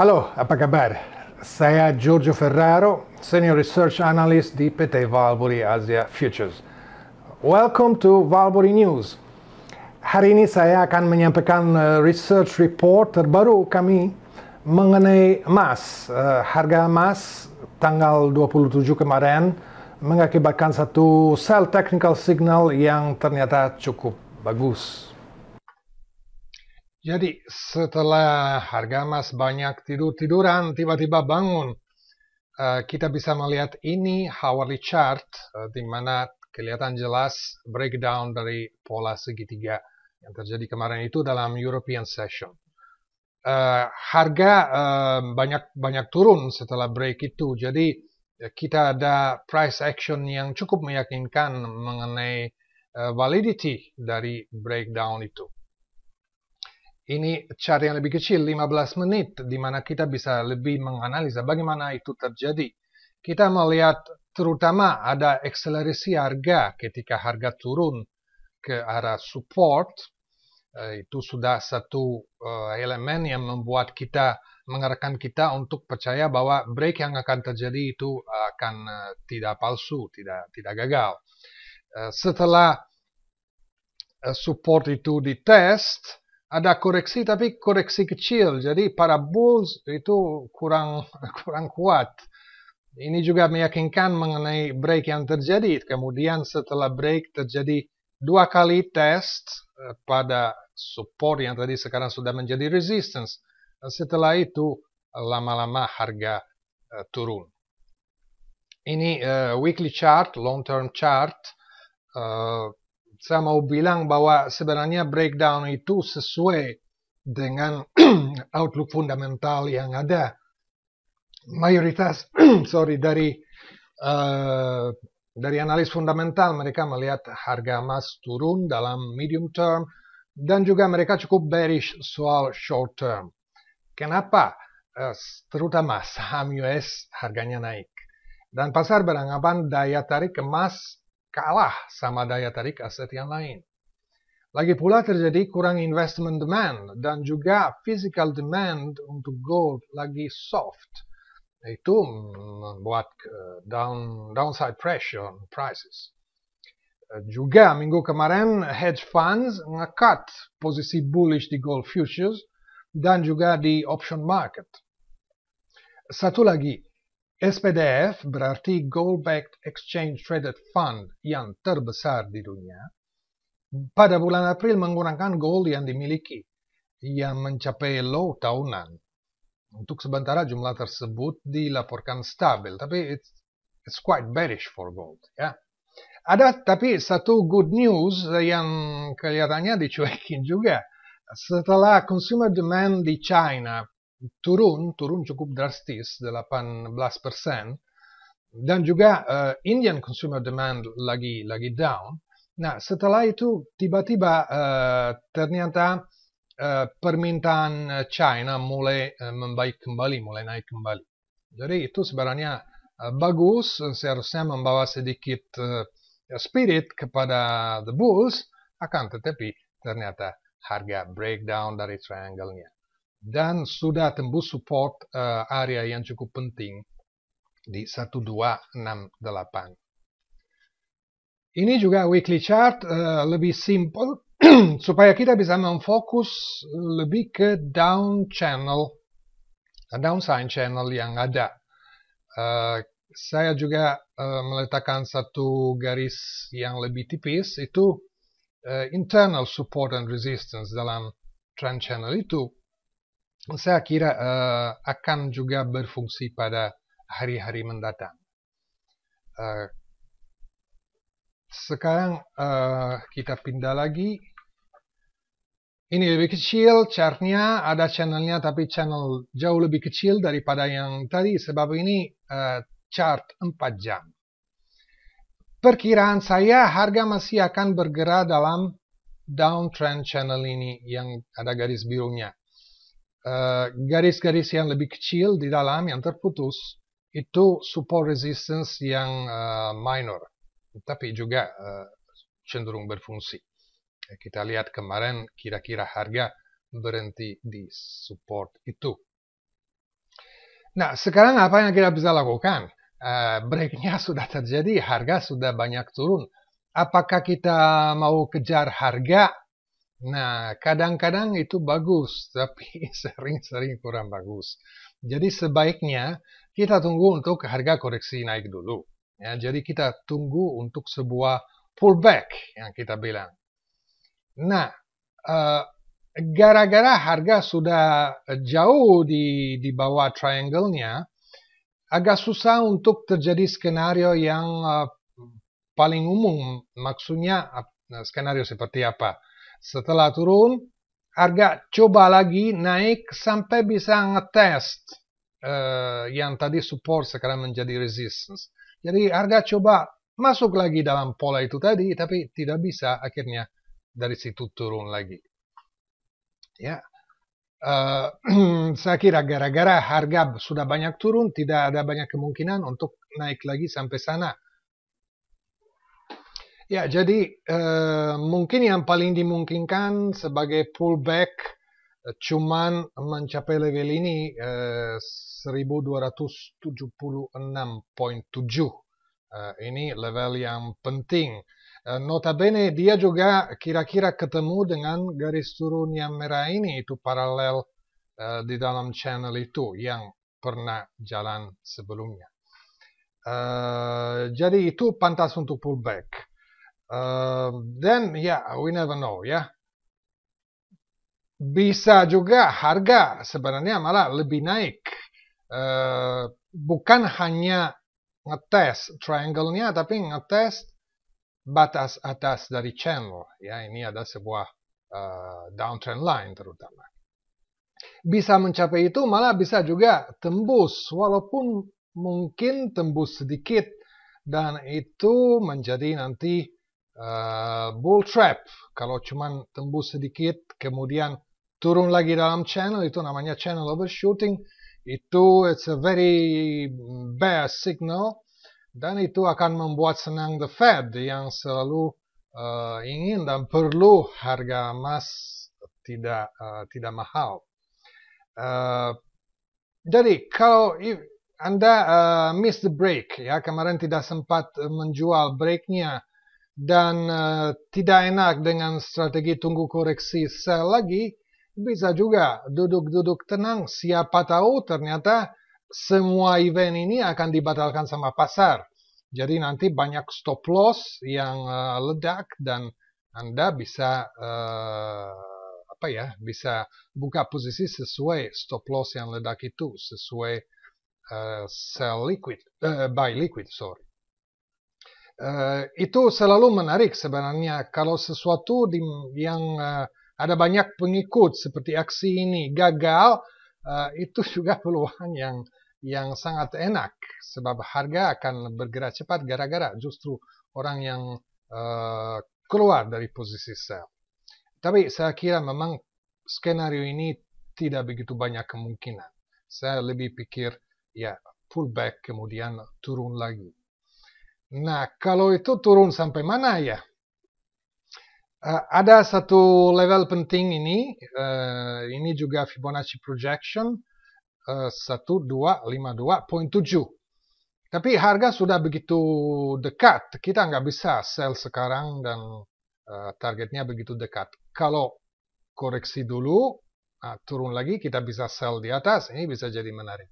Halo, apa kabar? Saya Giorgio Ferraro, Senior Research Analyst di PT Valvory Asia Futures. Welcome to Valvory News. Hari ini saya akan menyampaikan research report terbaru kami mengenai emas. Harga emas tanggal 27 kemarin mengakibatkan satu sell technical signal yang ternyata cukup bagus. Jadi setelah harga emas banyak tidur-tiduran, tiba-tiba bangun. Kita bisa melihat ini hourly chart, di mana kelihatan jelas breakdown dari pola segitiga yang terjadi kemarin itu dalam European session. Harga banyak turun setelah break itu, jadi kita ada price action yang cukup meyakinkan mengenai validity dari breakdown itu. Ini chart yang lebih kecil, 15 menit, di mana kita bisa lebih menganalisa bagaimana itu terjadi. Kita melihat terutama ada akselerasi harga ketika harga turun ke arah support. Itu sudah satu elemen yang membuat kita, mengarahkan kita untuk percaya bahwa break yang akan terjadi itu akan tidak palsu, tidak gagal. Setelah support itu ditest, ada koreksi tapi koreksi kecil, jadi para bulls itu kurang kuat. Ini juga meyakinkan mengenai break yang terjadi. Kemudian setelah break terjadi dua kali test pada support yang tadi sekarang sudah menjadi resistance. Setelah itu lama-lama harga turun. Ini weekly chart, long term chart. Saya mau bilang bahwa sebenarnya breakdown itu sesuai dengan outlook fundamental yang ada. Mayoritas dari analis fundamental mereka melihat harga emas turun dalam medium term dan juga mereka cukup bearish soal short term. Kenapa? Terutama saham US harganya naik. Dan pasar beranggapan daya tarik emas kalah sama daya tarik aset yang lain. Lagi pula terjadi kurang investment demand dan juga physical demand untuk gold lagi soft. Itu membuat downside pressure on prices. Juga minggu kemarin hedge funds nge-cut posisi bullish di gold futures dan juga di option market. Satu lagi, SPDF berarti Gold Backed Exchange Traded Fund yang terbesar di dunia. Pada bulan April menggunakan gold yang dimiliki yang mencapai low tahunan. Untuk sementara jumlah tersebut dilaporkan stabil, tapi it's quite bearish for gold. Ya. Ada tapi satu good news yang kelihatannya dicuekin juga. Setelah consumer demand di China turun cukup drastis 18%, dan juga Indian consumer demand lagi down. Nah, setelah itu tiba-tiba ternyata permintaan China mulai membaik kembali, mulai naik kembali. Jadi itu sebenarnya bagus, seharusnya membawa sedikit spirit kepada the bulls, akan tetapi ternyata harga breakdown dari triangle-nya. Dan sudah tembus support area yang cukup penting di 1268. Ini juga weekly chart lebih simple supaya kita bisa memfokus lebih ke downside channel yang ada. Saya juga meletakkan satu garis yang lebih tipis, itu internal support and resistance dalam trend channel itu. Saya kira akan juga berfungsi pada hari-hari mendatang. Sekarang kita pindah lagi. Ini lebih kecil chartnya, ada channelnya tapi channel jauh lebih kecil daripada yang tadi, sebab ini chart 4 jam. Perkiraan saya harga masih akan bergerak dalam downtrend channel ini yang ada garis birunya. Garis-garis yang lebih kecil di dalam yang terputus itu support resistance yang minor, tapi juga cenderung berfungsi. Kita lihat kemarin kira-kira harga berhenti di support itu. Nah, sekarang apa yang kita bisa lakukan? Breaknya sudah terjadi, harga sudah banyak turun. Apakah kita mau kejar harga? Nah, kadang-kadang itu bagus, tapi sering-sering kurang bagus. Jadi sebaiknya kita tunggu untuk harga koreksi naik dulu. Ya, jadi kita tunggu untuk sebuah pullback yang kita bilang. Nah, eh, gara-gara harga sudah jauh di bawah triangle-nya, agak susah untuk terjadi skenario yang paling umum. Maksudnya skenario seperti apa? Setelah turun, harga coba lagi naik sampai bisa ngetest yang tadi support sekarang menjadi resistance. Jadi harga coba masuk lagi dalam pola itu tadi, tapi tidak bisa, akhirnya dari situ turun lagi. Ya, saya kira gara-gara harga sudah banyak turun, tidak ada banyak kemungkinan untuk naik lagi sampai sana. Ya, jadi mungkin yang paling dimungkinkan sebagai pullback cuman mencapai level ini 1276.7. Ini level yang penting. Notabene dia juga kira-kira ketemu dengan garis turun yang merah ini, itu paralel di dalam channel itu yang pernah jalan sebelumnya. Jadi itu pantas untuk pullback. Then we never know ya. Bisa juga harga sebenarnya malah lebih naik. Bukan hanya ngetes triangle-nya, tapi ngetes batas atas dari channel. Ya, ini ada sebuah downtrend line terutama. Bisa mencapai itu, malah bisa juga tembus, walaupun mungkin tembus sedikit, dan itu menjadi nanti bull trap. Kalau cuma tembus sedikit, kemudian turun lagi dalam channel, itu namanya channel overshooting. Itu it's a very bad signal, dan itu akan membuat senang the Fed yang selalu ingin dan perlu harga emas tidak mahal. Jadi kalau Anda miss the break, ya kemarin tidak sempat menjual breaknya, dan tidak enak dengan strategi tunggu koreksi sell lagi, bisa juga duduk-duduk tenang. Siapa tahu ternyata semua event ini akan dibatalkan sama pasar. Jadi nanti banyak stop loss yang ledak, dan Anda bisa bisa buka posisi sesuai stop loss yang ledak itu, sesuai buy liquid, sorry. Itu selalu menarik sebenarnya kalau sesuatu yang ada banyak pengikut seperti aksi ini gagal, itu juga peluang yang sangat enak, sebab harga akan bergerak cepat gara-gara justru orang yang keluar dari posisi sell. Tapi saya kira memang skenario ini tidak begitu banyak kemungkinan. Saya lebih pikir ya pullback kemudian turun lagi. Nah, kalau itu turun sampai mana ya? Ada satu level penting ini juga Fibonacci projection 1252.7. Tapi harga sudah begitu dekat, kita nggak bisa sell sekarang dan targetnya begitu dekat. Kalau koreksi dulu, turun lagi, kita bisa sell di atas, ini bisa jadi menarik.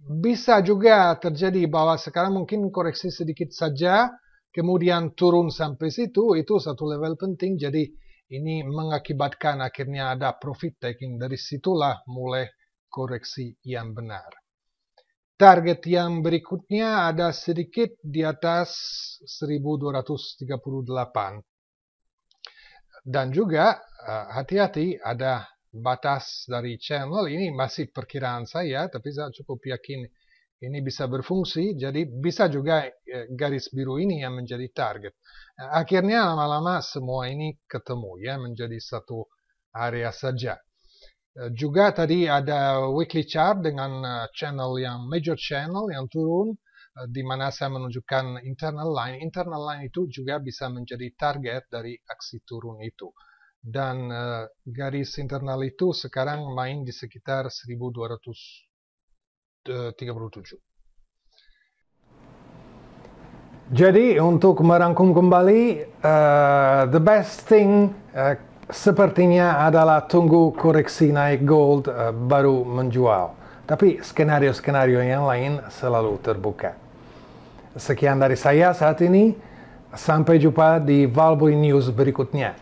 Bisa juga terjadi bahwa sekarang mungkin koreksi sedikit saja, kemudian turun sampai situ, itu satu level penting. Jadi ini mengakibatkan akhirnya ada profit taking, dari situlah mulai koreksi yang benar. Target yang berikutnya ada sedikit di atas 1238. Dan juga hati-hati, ada batas dari channel. Ini masih perkiraan saya, tapi saya cukup yakin ini bisa berfungsi. Jadi bisa juga garis biru ini yang menjadi target. Akhirnya lama-lama semua ini ketemu ya, menjadi satu area saja. Juga tadi ada weekly chart dengan channel yang major channel yang turun, di mana saya menunjukkan internal line. Internal line itu juga bisa menjadi target dari aksi turun itu. Dan garis internal itu sekarang main di sekitar 1200 37. Jadi untuk merangkum kembali, the best thing sepertinya adalah tunggu koreksi naik gold baru menjual. Tapi skenario-skenario yang lain selalu terbuka. Sekian dari saya saat ini. Sampai jumpa di Valbury News berikutnya.